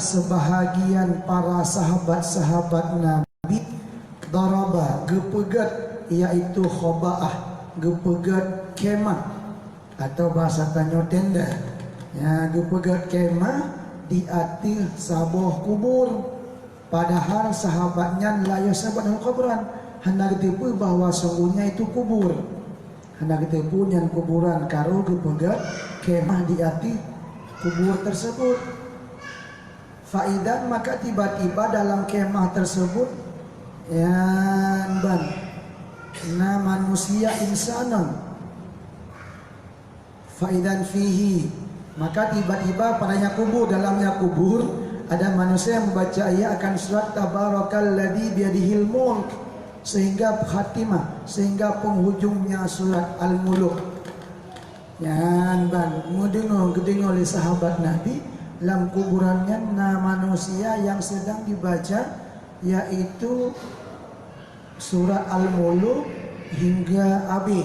sebahagian para sahabat-sahabat Nabi daraba gepegat, iaitu khobaah, gepegat kemah atau bahasa Tanyo tenda. Ya, gepegat kemah di atas sabah kubur. Padahal sahabatnya la yasabun al-qabran, hendak ditipu bahawa sungguhnya itu kubur. Hendak ditipu yang kuburan karo gepegat kemah di atas kubur tersebut. Faidan, maka tiba-tiba dalam kemah tersebut na manusia insanan. Faidan fihi, maka tiba-tiba padanya kubur, dalamnya kubur ada manusia yang membaca ayat akan surat tabarakalladzi biyadihil mulk, sehingga khatimah, sehingga penghujungnya surat Al-Mulk. Yan ban mudengo gedeng oleh sahabat Nabi dalam kuburannya na manusia yang sedang dibaca yaitu surat Al-Mulk hingga habis.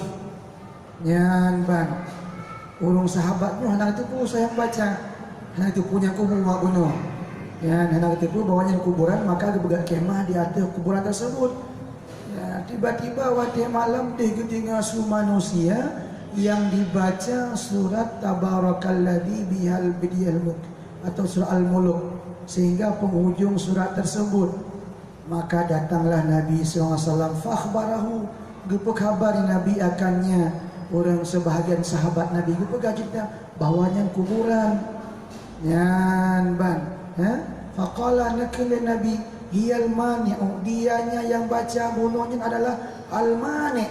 Yan ban ulung sahabatnya hendak itu saya baca, hendak itu punya kubur bunuh. Ya, hendak itu bawanya kuburan, maka gebegat kemah di atas kuburan tersebut. Ya, tiba-tiba waktu malam di ketinggal su manusia yang dibaca surat tabarakalladzi bihal bidiyal mulk atau surah Al-Mulk sehingga penghujung surat tersebut. Maka datanglah Nabi SAW fakhbarahu, gepek kabari Nabi akannya orang sebahagian sahabat Nabi gepek kita bawanya kuburan. Yan ban faqala nakil Nabi hiyal mani', dianya yang baca bunuhnya adalah al-mani'.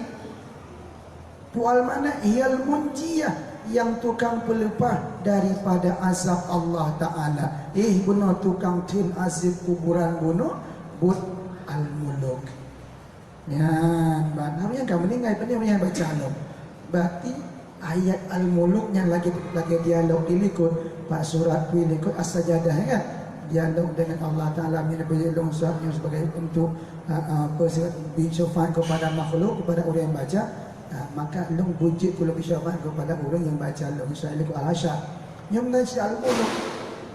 Tu al-mani' hiyal munjiyah, yang tukang pelepah daripada azab Allah Ta'ala. Benar tukang tin azab kuburan bunuh but Al-Mulk. Ya, namanya kamu ni ngai pandai yang baca lo. Berarti ayat Al-Mulk yang lagi dialog dilikut pak surat dilikut As-Sajadah kan. Dialog dengan Allah Ta'ala menyebelong suratnya sebagai untuk bersyafaat kepada makhluk, kepada orang yang baca. Maka long bujit kalau bersyafaat kepada orang yang baca long Israel Al-Hasyar yang menajis Al-Mulk.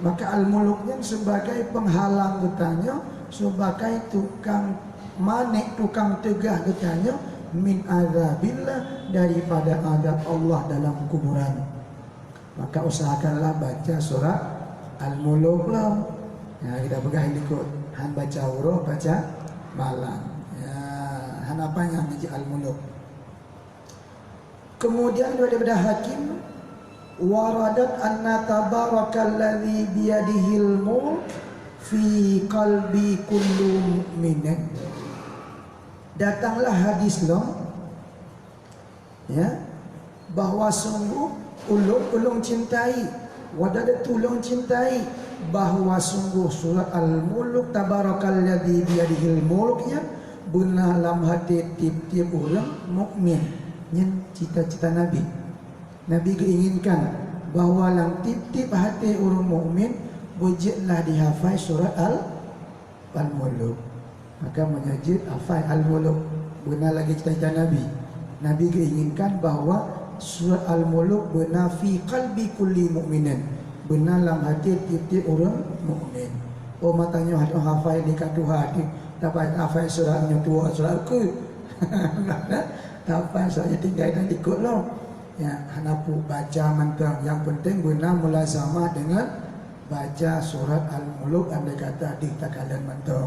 Maka Al-Mulk yang sebagai penghalang getanya, sebagai tukang manik, tukang tegah getanya min azabillah, daripada azab Allah dalam kuburan. Maka usahakanlah baca surat Al-Mulk lah. Ya, kita pegang ikut han baca huruf, baca malam. Ya, han apa yang menjadi Al-Mulk. Kemudian daripada Hakim waradat anna tabarakalladzi biyadihil mulk fi qalbi kullu mu'minin. Datanglah hadis lo ya bahwa sungguh ulung cintai, wadadat ulung cintai bahwa sungguh surat Al-Mulk tabarakalladzi biyadihil mulk ya benar dalam hati tiap-tiap orang mukmin. Yang cita-cita Nabi keinginkan bahawa dalam tip-tip hati orang mukmin wujudlah dihafal surat Al-Mulk. Maka menyajid hafal Al-Mulk. Benar lagi cita-cita Nabi keinginkan bahawa surat Al-Mulk benar fi qalbi kulli mu'minin, benar dalam hati tip-tip orang mukmin. Oh matanya hafal di kadu hati dapat hafal suratnya tua surat ke apa soalnya tinggal dan ikut lo ya, hanapu baca mantra. Yang penting benar mulazamah dengan baca surat Al-Mulk. Andai kata di takalan mantra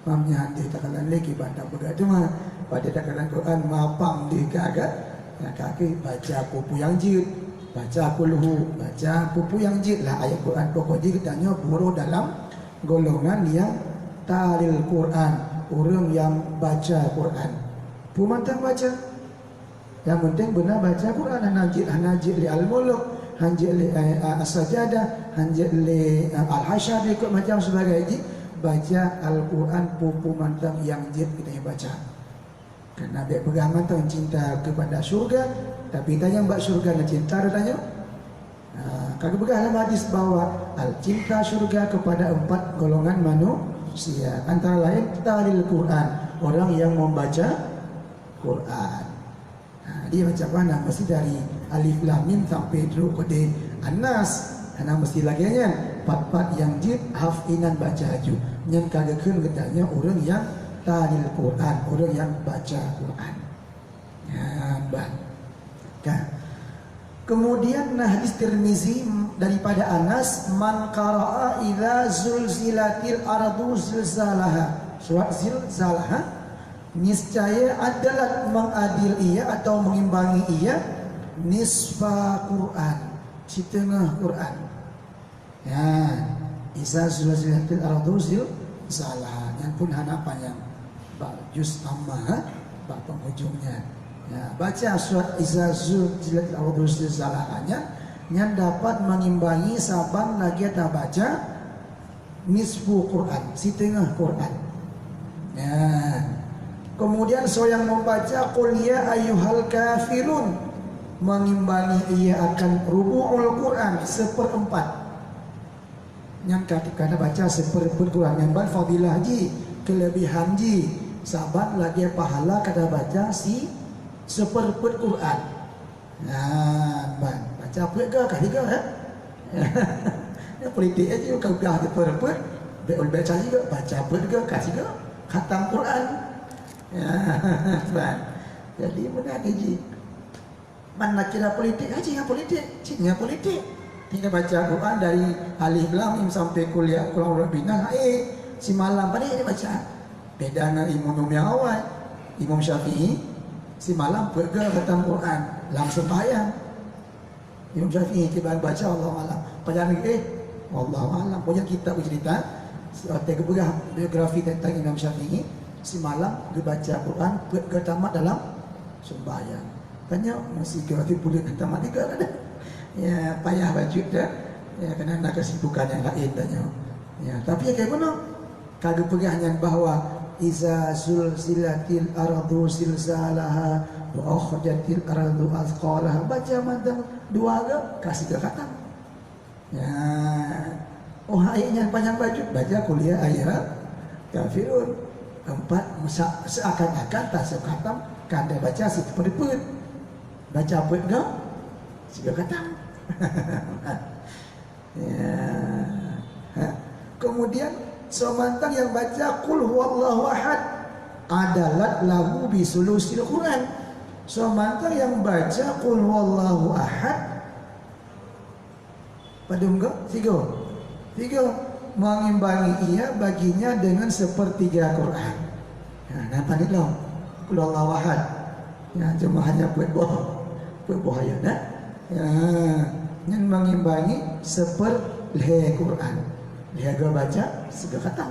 mamnya di takalan lagi pada begitu mah pada takalan Quran mapang di kagak ya, kaki baca pupu yang jid, baca kulhu, baca pupu yang jid lah ayat Quran. Pokok jid tanya buruh dalam golongan yang talil Quran, orang yang baca Quran. Pumantang baca. Yang penting benar baca Quran. Hanajid li Al-Mulk, hanjid li As-Sajadah, hanjid li Al-Hasyar, ikut macam sebagai jid. Baca Al-Quran pupu mantang yang jid kita yang baca. Kerana dia pegang mantang cinta kepada syurga. Tapi tanya mbak syurga nak cinta dia tanya. Kagak pegang dalam hadis bahawa cinta syurga kepada 4 golongan manusia. Antara lain talil Quran, orang yang membaca Quran. Dia macam mana? Mesti dari Alif Lam Mim sampai Dru Qadi An-Nas. Karena mesti lagi kan pat-pat yang jid hafinan baca aju nyen kagakeun getanya orang yang talil Quran, orang yang baca Quran. Ya, bang. Kan. Kemudian hadis Tirmizi daripada Anas, man qara'a idza zulzilatil ardu zilzalaha. Surat zilzalaha niscaya adalah mengadil ia atau mengimbangi ia nisfa Quran, setengah Quran. Ya, idza zulzilatil ardu zilzalaha. Yang pun hanapan yang juz amma bab penghujungnya. Ya, baca surat Iza Zulzilatil Ardu Zilzalaha-nya yang dapat mengimbangi saban lagi tak baca nisfu Quran, setengah Quran. Ya. Kemudian yang membaca qul ya ayyuhal kafirun mengimbangi ia akan rubu'ul Quran, seperempat. Yang ketika baca seperempat Quran yang fadilah ji, kelebihan ji, saban lagi pahala kada baca si seperempat Quran. Nah, baca apa ke kah juga ya? Ya politik aja kau dah seperempat, baca juga, baca apa juga kah juga khatam Quran. Ya, bang. Jadi mana ji? Mana kira politik aja yang politik, cingnya politik. Tidak baca Quran dari alif lam mim sampai kuliah Qul rabbina si malam pada dia baca. Beda dengan Imam yang awal, Imam Syafi'i si malam pergi khatam Quran langsung sembahyang. Imam Syafi'i tiba baca Allah alam. Pada Allah alam punya kitab cerita tegak biografi tentang Imam Syafi'i si malam dia baca Quran pergi tamat dalam sembahyang. Tanya masih biografi boleh tamat juga ada. Ya payah baju dah. Ya kena nak kesibukan yang lain tanya. Ya tapi kayak mana? Kagak pegangan bahwa iza zulzilatil ardu zilzalaha wa akhrajatil ardu azqalaha baca mantang dua ke kasih ke kata. Ya. Oh ayatnya panjang baju baca kuliah ayat kafirun. Empat seakan-akan tak sekatam kada baca sepedepet. Baca apa enggak? Siga kata. Ya. Kemudian semantang yang baca qul huwallahu ahad adalah lahu bisulusil Quran. Semantang yang baca qul huwallahu ahad pada enggak tiga mengimbangi ia baginya dengan sepertiga Quran. Nah, nampak ni loh qul huwallahu ahad. Ya cuma hanya buat bahaya dah. Ya, yang mengimbangi sepertiga Quran. Dia gak baca segala khatam.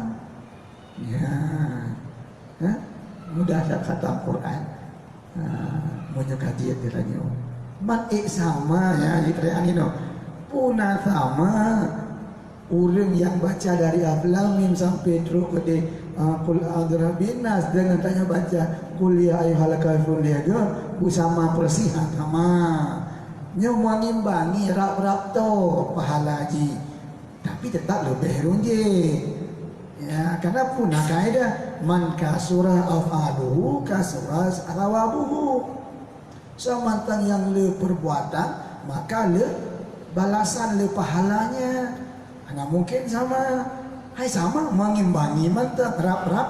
Ya, mudah tak khatam Quran. Menyukai dia tanya. Man sama ya di teriak ini no. Puna sama orang yang baca dari Al-Lam sampai terus ke Qul a'udzu binas dengan tanya baca Qul ya ayyuhal kafirun dia bersama persihan sama. Nya mengimbangi rap-rap tu pahala ji. Tapi tetap lebih runji. Ya, karena punah kaidah man kasura afaluhu kasura rawabuhu. Semantang yang le perbuatan maka le balasan le pahalanya. Hanya mungkin sama. Hai sama mengimbangi mantap rap-rap.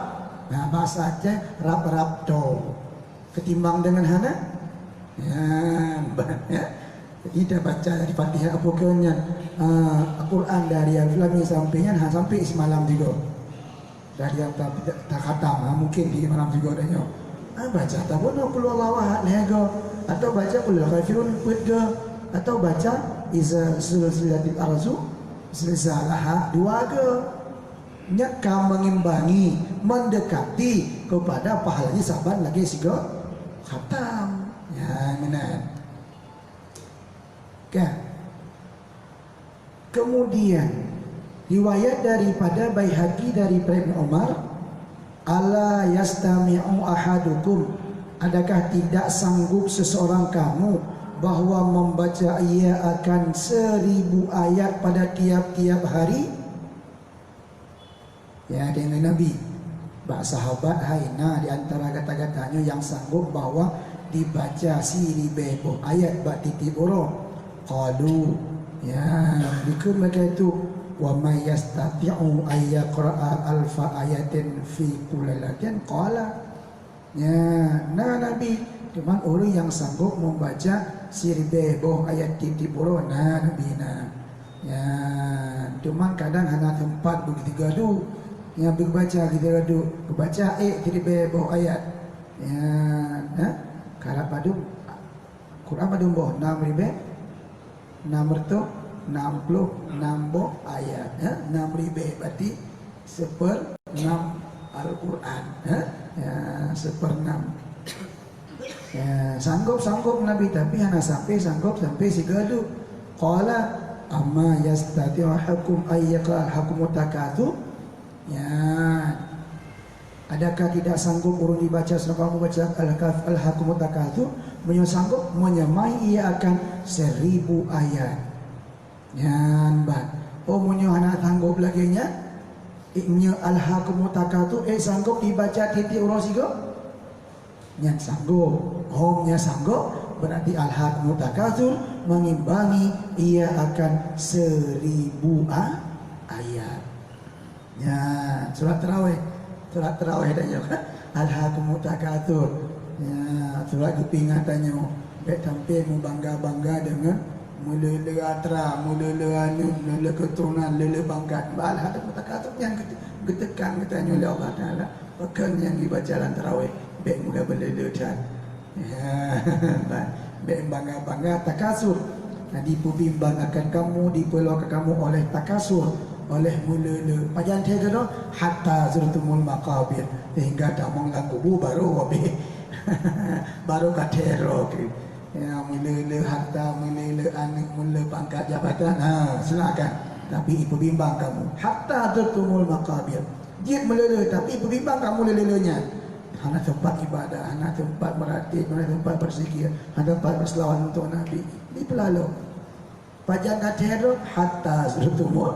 Nah bahasa aja rap-rap tu. Ketimbang dengan hana. Ya. Jadi dah baca dari Fatihah pokoknya Al-Quran dari Al-Lam sampainya sampai semalam juga. Dari yang tak khatam mungkin di malam juga adanya. Baca tak pun qul huwallahu ahad atau baca qul kafirun putga atau baca iza zulzilatil ardu zilzalaha dua ke. Nyaka mengimbangi mendekati kepada pahalanya sahabat lagi sigo khatam. Ya benar. Kemudian riwayat daripada Baihaqi dari Ibnu Umar, ala yastami'u ahadukum, adakah tidak sanggup seseorang kamu bahwa membaca ia akan 1000 ayat pada tiap-tiap hari? Ya dengan Nabi bak sahabat haina di antara kata-katanya yang sanggup bahwa dibaca 1000 ayat bak titip orang. Qalu ya dikir mereka itu wa may yastati'u ay yaqra'a alfa ayatin fi kulli lailatin qala. Ya, nah Nabi cuman orang yang sanggup membaca seribu ayat titik puluh nah Nabi nah. Ya, cuman kadang hanya tempat begitu gaduh yang berbaca gitu gaduh, baca seribu ayat. Ya, nah, kalau padu Quran padu boh 6.000 60 ayat ya, 6.000 berarti 1/6 Al-Quran ya, 1/6 ya, sanggup Nabi tapi hanya sampai si gaduh. Qala amma yastati'u hakum ayyaqal hakum takatu. Ya, adakah tidak sanggup urung dibaca selama membaca al-kaf al-hakum takatu, sanggup menyamai ia akan 1000 ayat. Yan ban. Oh munyo anak sanggup lagi nya. Inyo al-hakum takatu sanggup dibaca titik urang sigo. Nyan sanggup. Homnya sanggup berarti al-hakum takatu mengimbangi ia akan 1000 ayat. Ya, surat tarawih dan juga al-hakum takatu. Ya, surat kepingan tanya baik tampil membangga-bangga dengan mula-mula atra, mula-mula anu, mula keturunan, mula bangkat. Balah ada kata-kata yang getekan katanya oleh Allah Taala. Bahkan yang dibaca dalam tarawih, baik muda berlelutan. Ya, baik bangga-bangga takasur. Nah, dibimbang akan kamu, dipeluangkan kamu oleh takasur, oleh mula-mula. Pajan tiada dah hatta zurtumul maqabir sehingga tak menglaku baru wabi. Baru katero ke. Ya, mula-mula harta, mula-mula anak, mula pangkat jabatan. Silakan. Tapi ibu bimbang kamu. Hatta zurtumul maqabir. Dia mula-mula tapi ibu bimbang kamu lelelanya. Hanya tempat ibadah, hanya tempat meratib, hanya tempat berzikir, hanya tempat berselawat untuk Nabi. Ini pelalu. Pajak katero hatta zurtumul.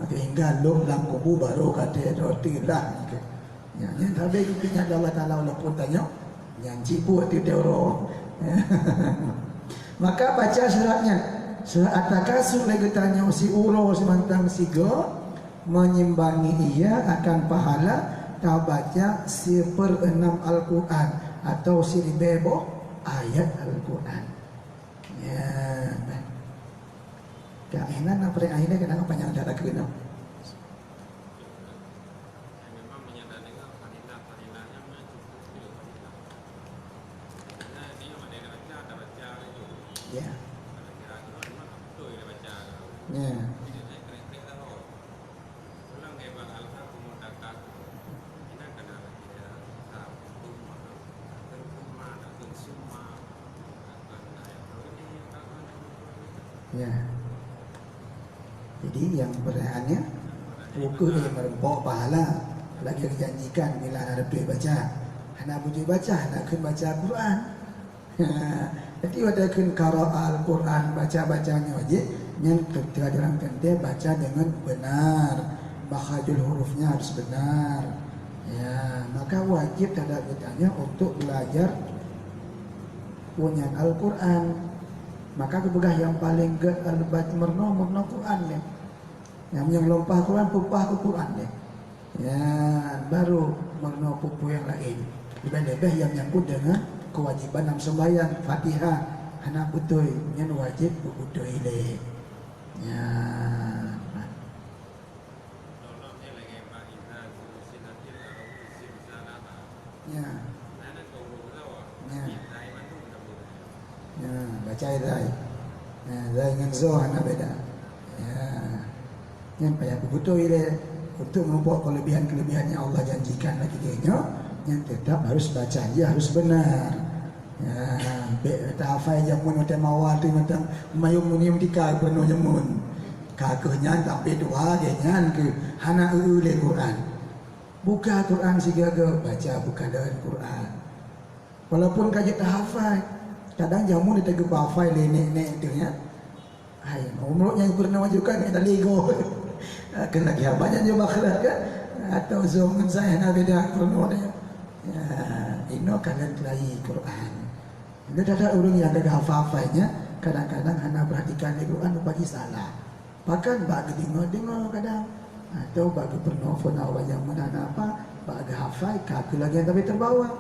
Hingga lom dalam kubur baru katero tilah. Ya, yang tapi kita Allah Taala walaupun tanya, yang cipu itu teoro. Maka baca suratnya. Surat At-Takasur lagi tanya si uro semantang si go menyimbangi ia akan pahala kau baca 1/6 Al-Quran atau 1000 ayat Al-Quran. Ya, kainan apa yang akhirnya kenapa panjang darah kena? Ya. Ya. Ya. Jadi yang berehannya buku yang merempok pahala lagi dijanjikan bila ada duit baca. Anak bujuk baca, anak kun baca Quran. Jadi ada kun qara al-Quran baca-bacanya aja yang ketika dalam kente baca dengan benar. Makhrajul hurufnya harus benar. Ya, maka wajib terhadap kitanya untuk belajar punya Al-Quran. Maka kebegah yang paling ke al-bat merno Quran ya. Yang lompah Quran pupah ke Quran ya. Ya, baru merno pupu yang lain. Lebih-lebih yang nyangkut dengan kewajiban dalam sembahyang Fatihah. Anak betul yang wajib betul ile. Ya. Ya. Ya. Ya, baca Zai. Ya, Zai dengan Zoh anak beda. Ya. Yang payah betul ile untuk membuat kelebihan-kelebihan yang Allah janjikan lagi dia. Yang tetap harus baca dia harus benar. Ya, tak hafal jamun macam awal tu macam mayum munium tika penuh jamun. Kakehnya sampai doa dia nyan ke hana le Quran. Buka Quran sigaga baca buka dengan Quran. Walaupun kaji tak hafal, kadang jamun dia tegak hafal nenek tu ya. Hai, umruk yang pernah majukan ni tak lego. Kena lagi banyak juga akhirat kan atau zaman saya nak beda Quran dia. Ya, ini kalian kelai Quran. Dia ada orang yang ada hafal-hafalnya, kadang-kadang hanya perhatikan Quran bagi salah. Bahkan bagi dengar kadang atau bagi pernah wajah mana apa bagi hafal kaki lagi yang tapi terbawa.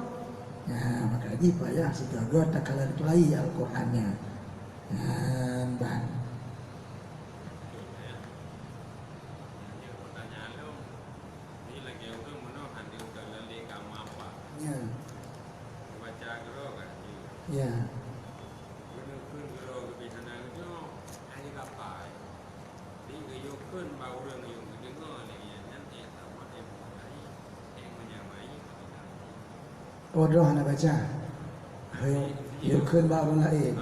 Ya, maka ini payah si gagal tak kalah kelai Al-Qurannya. Bang. Ya. Ya. Wadah nak baca. Hai, yukun baru lain.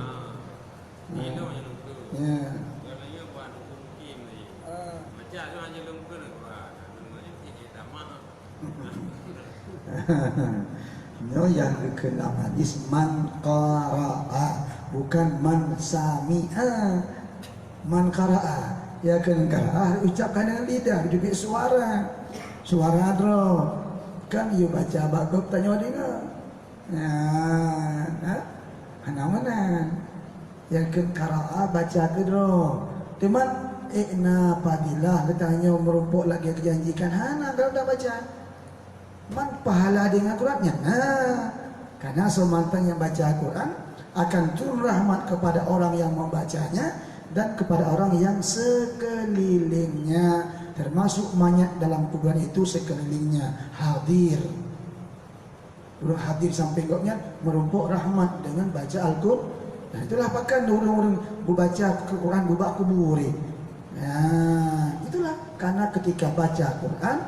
Ya. No yang dikenal hadis man qara'a bukan man sami'a. Man qara'a ya kan qara'a ucapkan dengan lidah diberi suara. Suara dro. Kan you baca bagop tanya dengar. Nah, mana yang ke qara'a baca ke dro. Teman ikna fadilah katanya merumpuk lagi kejanjikan hana kalau dah baca. Man pahala dengan Qurannya. Karena semantan yang baca Quran akan turun rahmat kepada orang yang membacanya dan kepada orang yang sekelilingnya, termasuk mayat dalam kuburan itu sekelilingnya hadir. Orang hadir samping gopnya merumpuk rahmat dengan baca Al-Quran. Nah, itulah pakan orang-orang membaca Quran bubak kuburi. Nah, itulah karena ketika baca Quran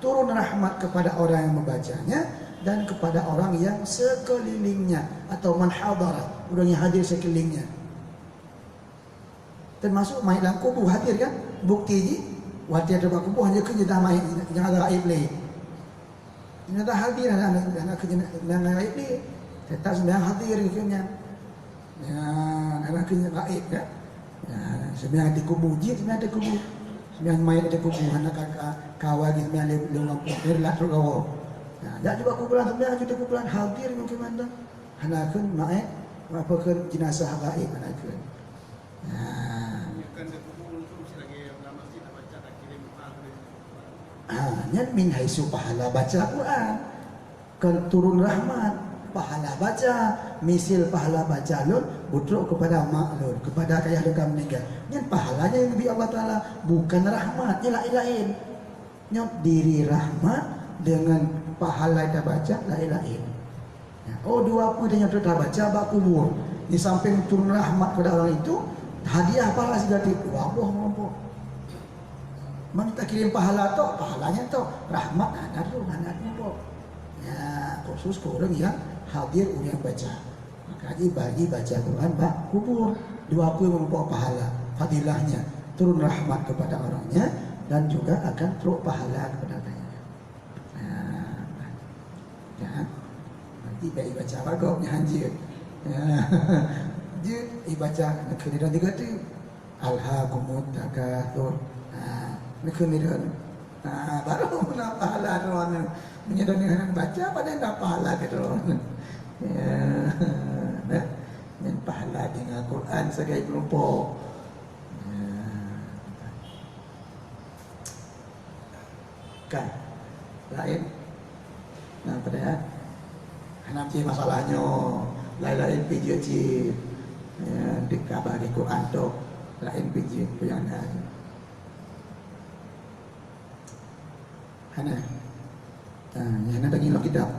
turun rahmat kepada orang yang membacanya dan kepada orang yang sekelilingnya atau man hadara, orang yang hadir sekelilingnya. Termasuk mayat dalam kubur hadir kan? Bukti ji, hadir dalam kubur hanya kerja mayat yang ada gaib ni. Ini dah hadir anak kerja yang gaib ni. Tetap sembahyang hadir kerjanya. Ya, anak kerja gaib kan? Ya, sembahyang di kubur ji, sembahyang di kubur. Sembilan mayat ada kubur, anak kawal di sembilan lewat berlat roh. Nah, dak juga kuburan sembilan juta kuburan hadir mungkin mana. Anak kan mayat apa kan jenazah gaib anak kan. Nah, kan kubur itu mesti lagi dalam masjid baca tak kirim nyan min haisu pahala baca Quran. Kan turun rahmat, pahala baca, misil pahala baca lun butruk kepada mak lun, kepada kayah lun meninggal. Nyan pahalanya yang lebih Allah Taala, bukan rahmatnya lain-lain. Nyan diri rahmat dengan pahala kita baca lain-lain. Oh dua pun dia nyata baca bak kubur. Di samping turun rahmat kepada orang itu, hadiah pahala segatif. Wah, mampu. Man kita kirim pahala tu, pahalanya tu rahmat ada tu, ada tu. Ya, khusus ke orang yang hadir yang baca. Maka bagi baca Quran bak kubur. Dua pun membawa pahala, fadilahnya turun rahmat kepada orangnya dan juga akan turun pahala kepada orangnya. Ya, nanti baik baca bagok ni hanjir. Ya, dia ibaca kemudian juga tu alhaqumut takatsur. Kemudian baru nak pahala orang menyedoni orang baca pada nak pahala gitu. Ya, dan pahala dengan Quran sebagai kelompok. Kan lain. Nah pada nanti masalahnya lain-lain video ci dikabar di Quran tu lain video yang ada. Hana. Yang ada lagi kitab.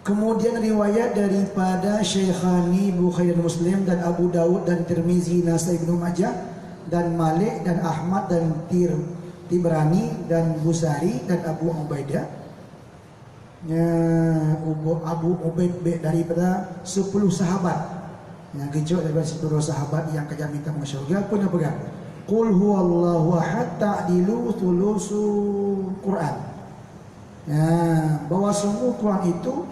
Kemudian riwayat daripada Syekhani Bukhari dan Muslim dan Abu Dawud dan Tirmizi, Nasai, Ibnu Majah dan Malik dan Ahmad dan Tibrani dan Busari dan Abu Ubaidah. Abu Ubaidah daripada 10 sahabat. Yang kejut daripada 10 sahabat yang kerja minta masuk syurga pun apa kan? Qul huwallahu ahad ta'dilu thulusul Quran. Bahwa semua Quran itu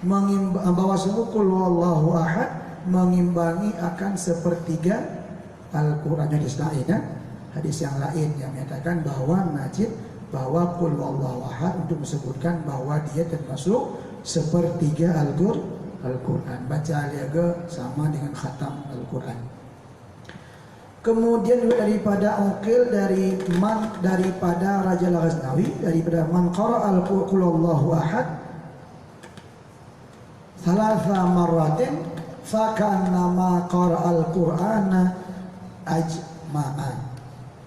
bahwa semua qul huwallahu ahad mengimbangi akan sepertiga Al-Quran. Hadis lain, hadis yang lain yang menyatakan bahwa najib bahwa qul huwallahu ahad untuk disebutkan bahwa dia termasuk sepertiga Al-Quran. Baca liaga sama dengan khatam Al-Quran. Kemudian juga daripada Uqil daripada Raja Al-Ghaznawi daripada man qara'al qul huwallahu ahad thalatha marratin fa ka'annama qara'al qur'ana ajma'an.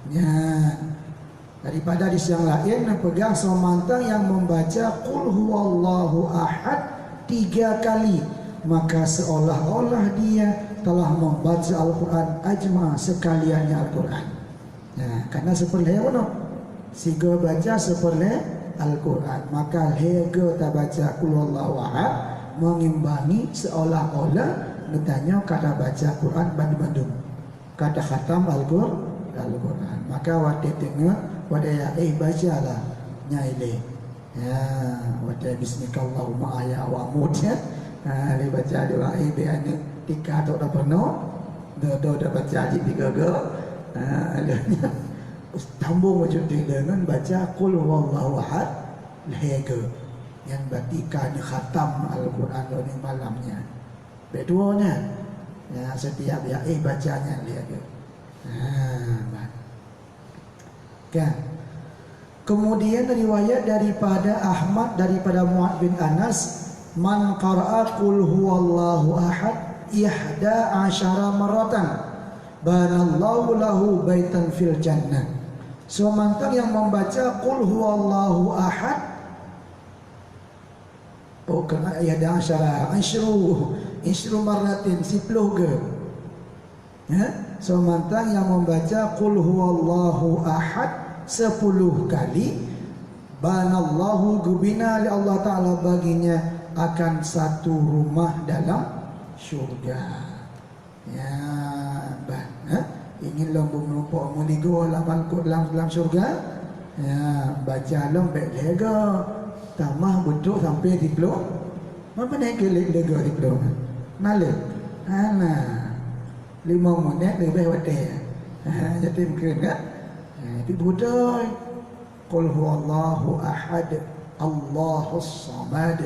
Ya. Daripada hadis yang lain pegang semantang yang membaca qul huwallahu ahad 3 kali maka seolah-olah dia telah membaca Al-Quran ajma sekaliannya Al-Quran. Nah, karena seperti apa no? Siga baca seperti Al-Quran, maka hega tak baca qul huwallahu ahad mengimbangi seolah-olah bertanya kata baca Quran bandung-bandung kata khatam Al-Quran. Maka waktu tengok wadaya bacalah nyaile. Ya, wadaya bismikallahumma ayya wa amutnya. Dia baca doa biane tika tok dah penuh. Dah baca haji 3 ge. Alahnya tambung macam tu dengan baca qul huwallahu ahad lehega yang batika ni khatam Al-Quran ni malamnya. Beduanya. Ya, setiap ya bacanya lehega. Kan. Kemudian riwayat daripada Ahmad daripada Mu'ad bin Anas man qara'a qul huwallahu ahad 11 maratan banallahu lahu baitan fil jannah. Semantang yang membaca qul huwallahu ahad kena 11 maratin 10 ke. Ya, semantang yang membaca qul huwallahu ahad 10 kali banallahu gubina li Allah Ta'ala baginya akan satu rumah dalam syurga. Ya, ingin lomba merupakan menigo dalam syurga. Ya, baca lombek lega tamah betul sampai di peluk. Apa nak lega di peluk? Nale. Ana 5 minit lebih wadah. Jadi mungkin kan? Itu budaya. Qul huwallahu ahad Allahus samad.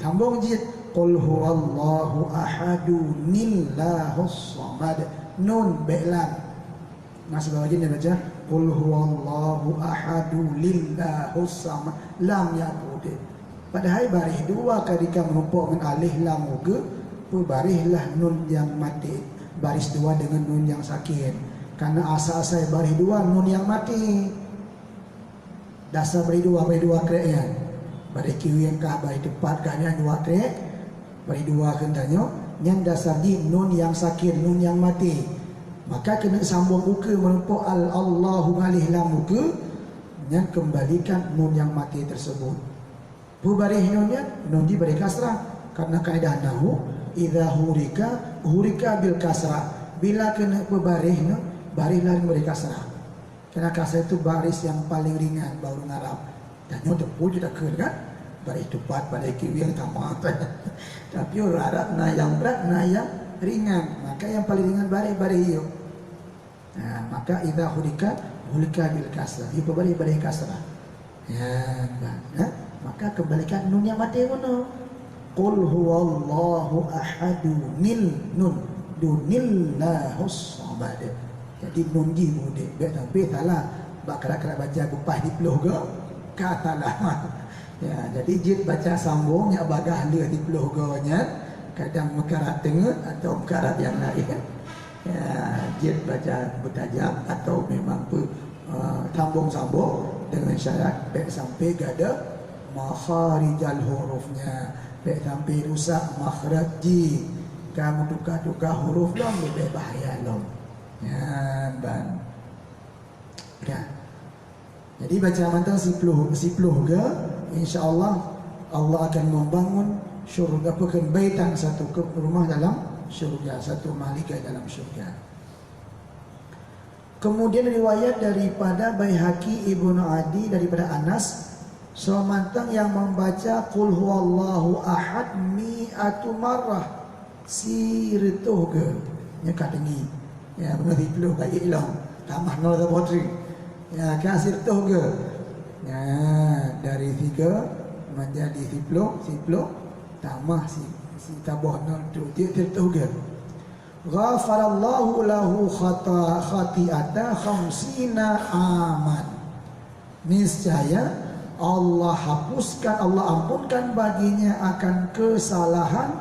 Tambung jid qul huwallahu ahadu nillahus samad. Nun be'lam. Nah sebab dia baca qul huwallahu ahadu lillahus samad. Lam ya bude. Padahal baris 2 ketika menumpuk dengan alif lam juga, barislah nun yang mati. Baris 2 dengan nun yang sakit. Karena asal-asal baris 2 nun yang mati. Dasar baris 2 krek. Baris kiri yang kah baris tepat kahnya 2 krek. Baris 2 kentanya yang dasar di nun yang sakit, nun yang mati. Maka kena sambung uka menumpuk Allahu alih lam uka yang kembalikan nun yang mati tersebut. Baris nunnya nun di baris kasrah. Karena kaedah nahwu idza hurika bil kasrah. Bila kena baris nun baris lain beri kasrah. Karena kasrah itu baris yang paling ringan baru ngarap. Dan yang depu juga kena kan? Baris tepat pada kiri yang tamat. Tapi orang Arab na yang berat, na yang ringan. Maka yang paling ringan baris hiu. Nah, maka idza hurika bil kasrah. Ibu baris kasrah. Ya, maka kembalikan nun yang mati mana? Qul huwallahu ahadu nun dunillahus samad. Jadi nunji mudik tapi salah bakal baca bupas di peluh ke katalah. Ya, jadi jid baca sambung ya bagah dia di peluh ke nya kadang mekarat tengah atau mekarat yang lain. Ya, jid baca bertajam atau memang sambung dengan syarat baik sampai gada makharijal hurufnya, baik sampai rusak makhraj ji. Kamu tukar huruf long lebih bahaya long. Ya, ban. Ya. Jadi baca mantra sipluh ke, insya-Allah Allah akan membangun syurga, bukan baitan, satu rumah dalam syurga, satu malika dalam syurga. Kemudian riwayat daripada Baihaqi Ibnu Adi daripada Anas, semantang yang membaca qul huwallahu ahad mi'atu marrah sirtuh ke nya katengi. Ya, benar dipeluk kat ilang. Tambah 0.3. Ya, kasir tuh ke. Ya, dari 3 menjadi sipeluk, tambah si tabah 0 tu dia tuh ke. Ghafarallahu lahu khati'ata khamsina aman. Niscaya Allah hapuskan, Allah ampunkan baginya akan kesalahan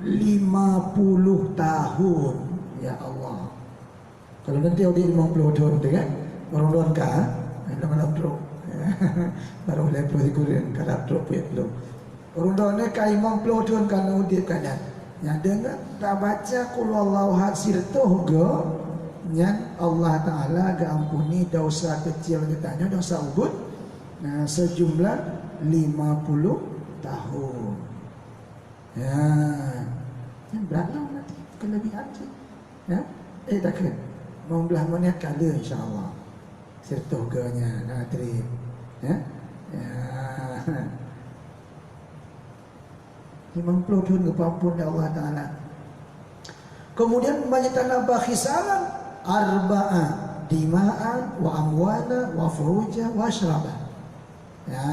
50 tahun. Ya Allah. Kalau nanti dia 50 tahun tu kan, orang-orang kah? Malam teruk. Baru lepas dikurin kadang teruk belum. Orang-orang ni kai 50 tahun kan udip kanan. Yang dengar tak baca qul huwallahu ahad sirtuh go, yang Allah Taala ga ampuni dosa kecil kita, dosa ubud. Nah, sejumlah 50 tahun. Ya. Yang berapa nanti kelebihan sih? Ya. Takkan. Mau belah menit kala insya-Allah. Sirtuh go-nya nak trip. Ya. Ya. 50 tahun kepampun ya Allah Ta'ala. Kemudian banyak bakhisalan arba'a dima'an wa amwana wa furuja wa syaraba. Ya,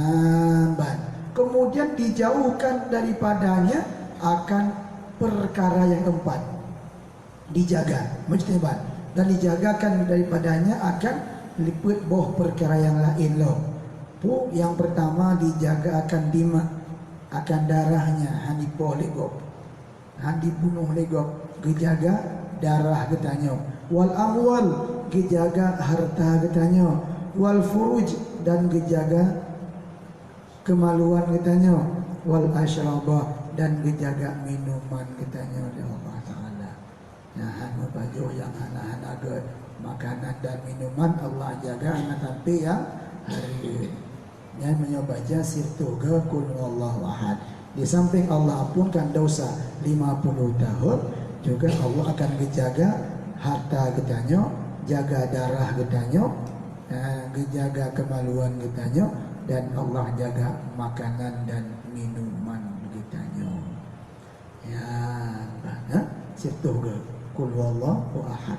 kemudian dijauhkan daripadanya akan perkara yang keempat, dijaga, mujtanibat, dan dijagakan daripadanya akan liput boh perkara yang lain loh. Yang pertama dijaga akan dima, akan darahnya, handi poh legop, handi bunuh legop, gejaga darah getanyo. Wal amwal, gejaga harta getanyo. Wal furuj, dan gejaga kemaluan getanyo. Wal asyrabah, dan gejaga minuman getanyo oleh Allah Ta'ala. Nah, hanu baju yang anak-anak makanan dan minuman Allah jaga anak sampai yang hari. Yang menyobaja sirtuh ke qul huwallahu ahad. Di samping Allah ampunkan dosa 50 tahun, juga Allah akan menjaga harta getanyo, jaga darah getanyo, jaga kemaluan getanyo, dan Allah jaga makanan dan minuman getanyo. Ya, mana sirtuh ke qul huwallahu ahad.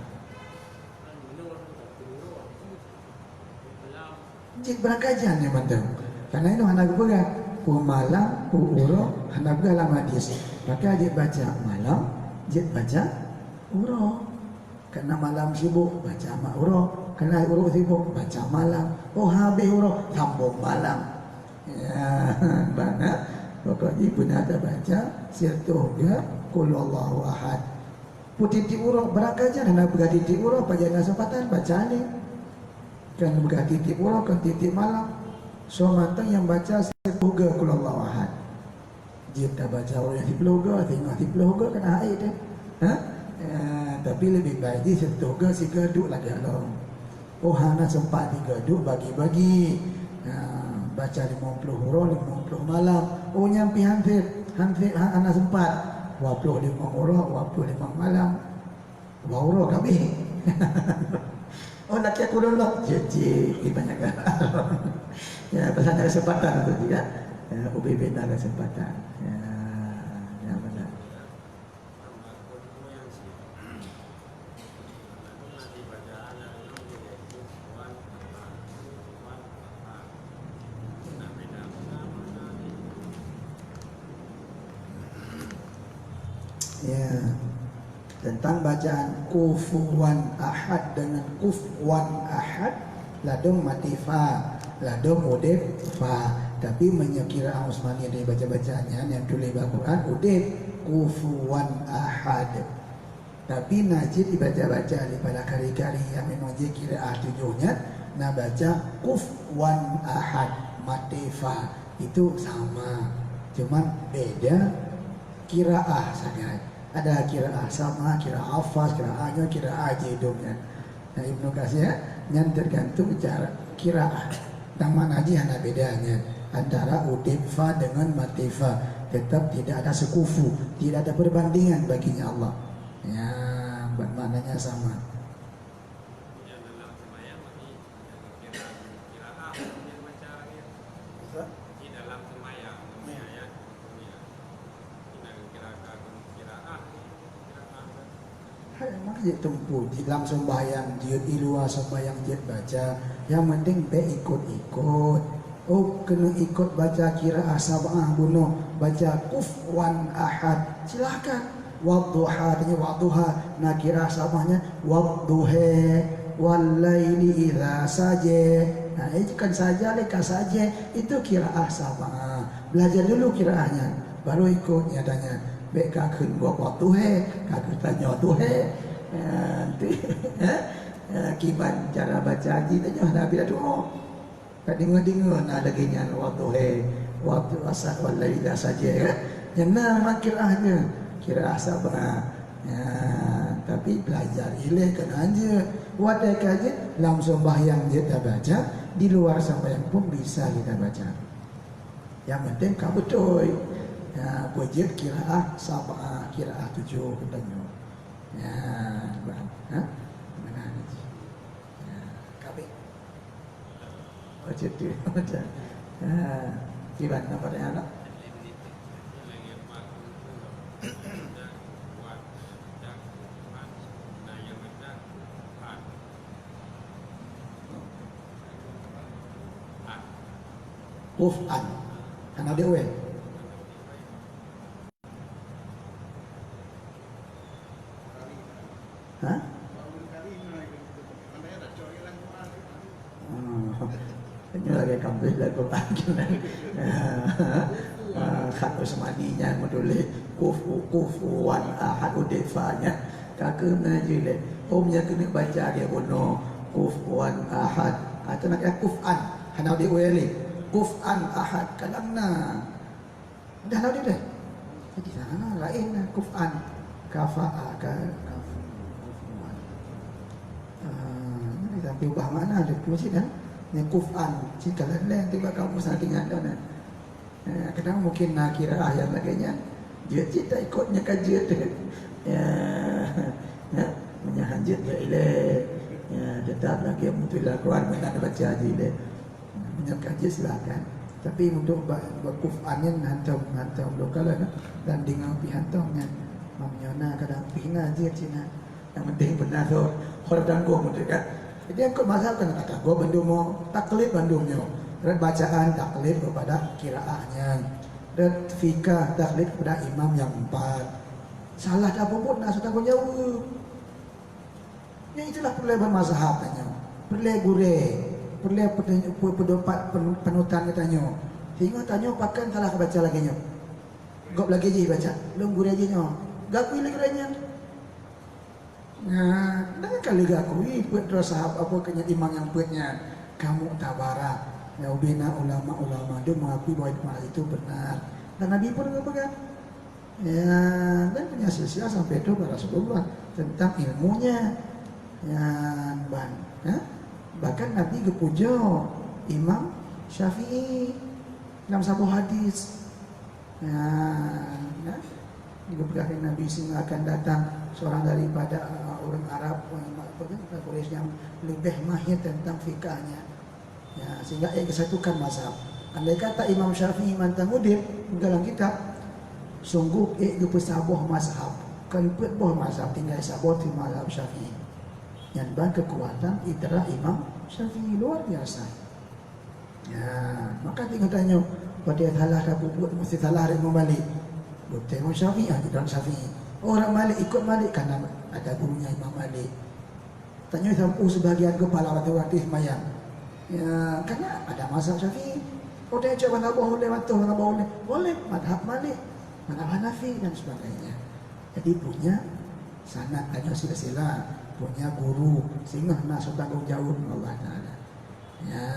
Cik berakajan ya mantu. Karena itu anak pegang pu malam pu uro anak pegang lama hadis. Maka cik baca malam, cik baca uro. Karena malam sibuk baca mak uro, karena uro sibuk baca malam. Oh habis uro sambung malam. Ya, mana pokoknya pun ada baca sirtuh ya qul huwallahu ahad. Putiti uro berakajan anak pegang titi uro pajana sempatan baca ni. Kan buka titik urang kan titik malam. So mantang yang baca sebuga qul huwallahu ahad. Jika tak baca orang yang diploga, tengok diploga kena air dia. Tapi lebih baik di setuga si gaduk lagi Allah. Oh hana sempat di gaduk bagi-bagi. Baca 50 urang 50 malam. Oh nyampi hampir hana sempat. 25 urang 25 malam. Wa urang kami. Oh nak aku dulu, cik banyak kan? Ya pasal ada kesempatan tu juga. Ya, UBB ada kesempatan. Ya benar. Ya. Tentang bacaan kufuwan ahad dengan kufwan ahad, ladung matifa, ladung udif fa. Tapi menyekira Usmani dari baca-bacaannya yang tulis Al-Quran udif kufuwan ahad. Tapi najib dibaca-baca daripada kari-kari yang memang dia kira tujuhnya, nah baca kufwan ahad matifa itu sama, cuman beda kiraah sangat. Ada kiraah sama, kiraah hafaz, kiraahnya, kiraah jidumnya. Nah Ibnu Katsir yang tergantung cara kiraah. Nama naji hanya bedanya antara udifah dengan matifa. Tetap tidak ada sekufu, tidak ada perbandingan baginya Allah. Ya, maknanya sama. Dia tempuh dalam sembahyang dia di luar sembahyang dia baca, yang penting be ikut-ikut. Oh kena ikut baca kiraah sab'ah bunuh, baca kufwan ahad, silakan. wadduha artinya wadduha, nakirah samahnya wadduha, walaili idza saja. Nah, itu kan saja leka saja itu kiraah sama. Belajar dulu kiraahnya, baru ikut nyatanya. Baik kakun buat wadduha, kakun tanya wadduha. Nanti kiban cara baca haji tanya Nabi dah doa. Tak dengar-dengar ada genyan wadduha, waktu asar walaili idza saja kan. Yang nama kiraahnya kiraah sama. Ya, tapi belajar ileh kan aja. Wadah kaje langsung sembahyang dia tak baca, di luar sembahyang pun bisa kita baca. Yang penting kau betul. Ya, wajib kiraah sabah, kiraah 7 katanya. Ya, ha? Mana ni? Ya, kabe. Wajib tu baca. Ya, gimana pada anak? Kuf'an karena dewe hah? Ini lagi kambing lagu Quran khat Usmaninya menulis kufuan ahad udifanya kakek mengaji le omnya kena baca dia bono kufuan ahad atau nak kuf'an hana dewe le kuf'an ahad kalamna dah lalu dia jadi sana lain kuf'an kafa'a kufuan ini tapi ubah makna dia mesti kan ni kuf'an jika lain tiba kamu sangat ingat dah kadang mungkin nak kira ayat laganya dia cita ikutnya kajian dia ya menyahanjit dia ilai ya tetap lagi mutulah Quran mana baca haji ilai kaji silakan, tapi untuk berkuf'anin hantam lokal dan dengan pihantamnya mamnyona kadang pihna je Cina yang penting benar tu orang tanggung mereka. Jadi yang kau mazhab kan kata gua Bandung taklid Bandungnya dan bacaan taklid kepada kiraahnya dan fikah taklid kepada imam yang 4. Salah tak pun nak tanggung jawab. Ya itulah perlebar mazhabnya, perlegure. Perlu pendapat penutan katanya. Hingga tanya pakan salah baca lagi nya. Gop lagi je baca. Belum gure aja nya. Gakui lagi ranya. Nah, dah kali gakui put terus sahab apa kena imam yang putnya. Kamu tabarak. Ya ubina ulama-ulama dia mengakui bahwa itu benar. Dan Nabi pun mengatakan ya, dan punya silsilah sampai itu para Rasulullah tentang ilmunya. Ya, bahkan Nabi kepuja Imam Syafi'i dalam sebuah hadis. Diberikan Nabi sehingga akan datang seorang daripada orang Arab Quraisy yang lebih mahir tentang fikahnya. Ya, sehingga kesatukan mazhab. Andai kata Imam Syafi'i mantang udip dalam kitab sungguh sabuh mazhab. Kalau buah mazhab tinggal sabuh di mazhab Syafi'i. Yang bang kekuatan itulah Imam Syafi'i luar biasa. Ya, maka tinggal tanya, pada salah dah buat mesti salah Imam Malik. Betul Imam Syafi'i dalam Syafi'i. Orang Malik ikut Malik karena ada gurunya Imam Malik. Tanya sampai sebagian kepala waktu semayang. Ya, karena ada mazhab Syafi'i. Oh dia coba nak boleh waktu nak boleh madhab Malik, madhab Hanafi dan sebagainya. Jadi punya sanad ada silsilah, punya guru sehingga nak tanggung jawab Allah Taala. Ya,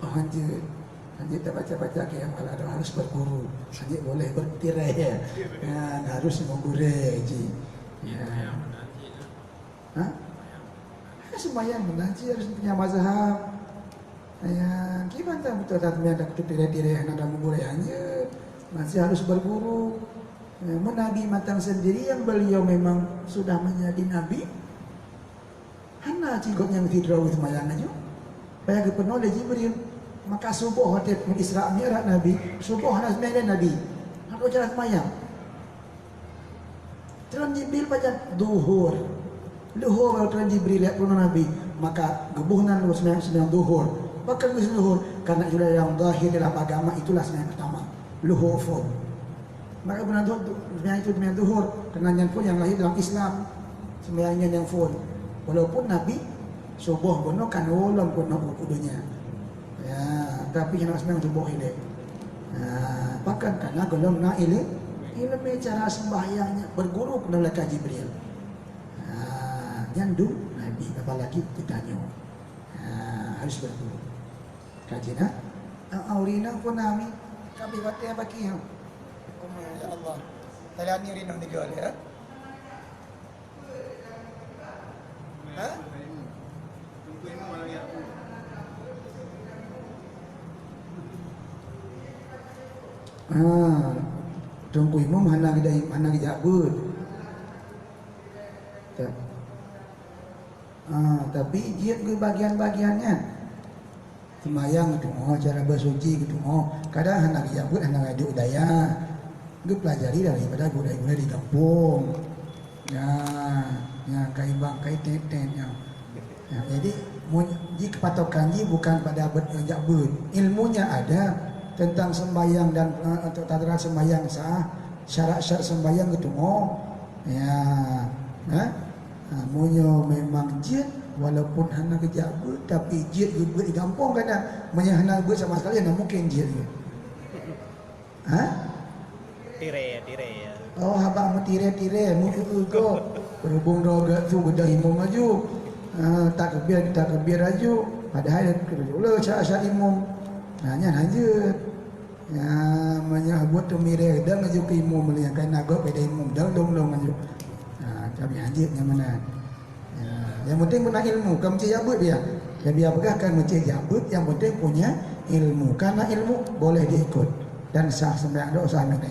oh anjir tak baca-baca kayak malah harus berguru. Anjir boleh bertirai ya, harus menggure ji. Ya, hah? Semayang menanci harus punya mazhab. Ya, gimana betul tak ada tirai-tirai yang ada menggure hanya masih harus berguru. Nabi matang sendiri yang beliau memang sudah menjadi nabi. Hana cikot yang tidur itu mayangannya. Bayar penuh oleh Jibril. Maka subuh hati Isra Mi'raj Nabi, subuh harus menjadi nabi. Aku jalan mayang. Tuan Jibril baca duhur. Duhur kalau Tuan Jibril lihat penuh nabi, maka gebuhnan lu sedang duhur. Bahkan duhur karena sudah yang zahir dalam agama itulah sebenarnya pertama. Luhur. Maka benar sembahyang itu sembahyang zuhur kenangan pun yang lahir dalam Islam sembahyangnya yang full. Walaupun Nabi subuh kuno kan ulun kuno kudunya. Ya, tapi yang sembahyang subuh ini. Nah, bahkan karena golong na ilmu cara sembahyangnya berguru kepada malaikat Jibril. Nah, nyandu Nabi apalagi ditanya. Nah, harus berguru. Kajina, aurina pun nami kami batia baki ya. Ya Allah. Talani rino ni gol ya. Hah? Tunggu imam hanang jabut. Tapi dia ke bagian-bagiannya. Semayang gitu, cara bersuci gitu, kadang hanang jabut, hanang adu daya. Gue pelajari daripada gula-gula di kampung. Ya kaibang kai teten ya. Jadi jika patokannya bukan pada jabut, ilmunya ada tentang sembahyang dan tata sembahyang sah, syarat-syarat sembahyang gitu munyo memang jid walaupun hana kejabut tapi jid juga di kampung kadang menyahana gue sama sekali tidak mungkin jid ya. Tire ya. Oh habang mu tire mu go berhubung roga tu bedah imam maju takbir aju padahal ulah sya imam nanya lanjut ya menyebut tu mire dah maju ke imam melihatkan nago pada imam dong maju kami anjirnya mana yang penting punya ilmu kamu jabut dia dan biar pegahkan mencari jabut yang penting punya ilmu karena ilmu boleh diikut dan sah sembahyang dosa minta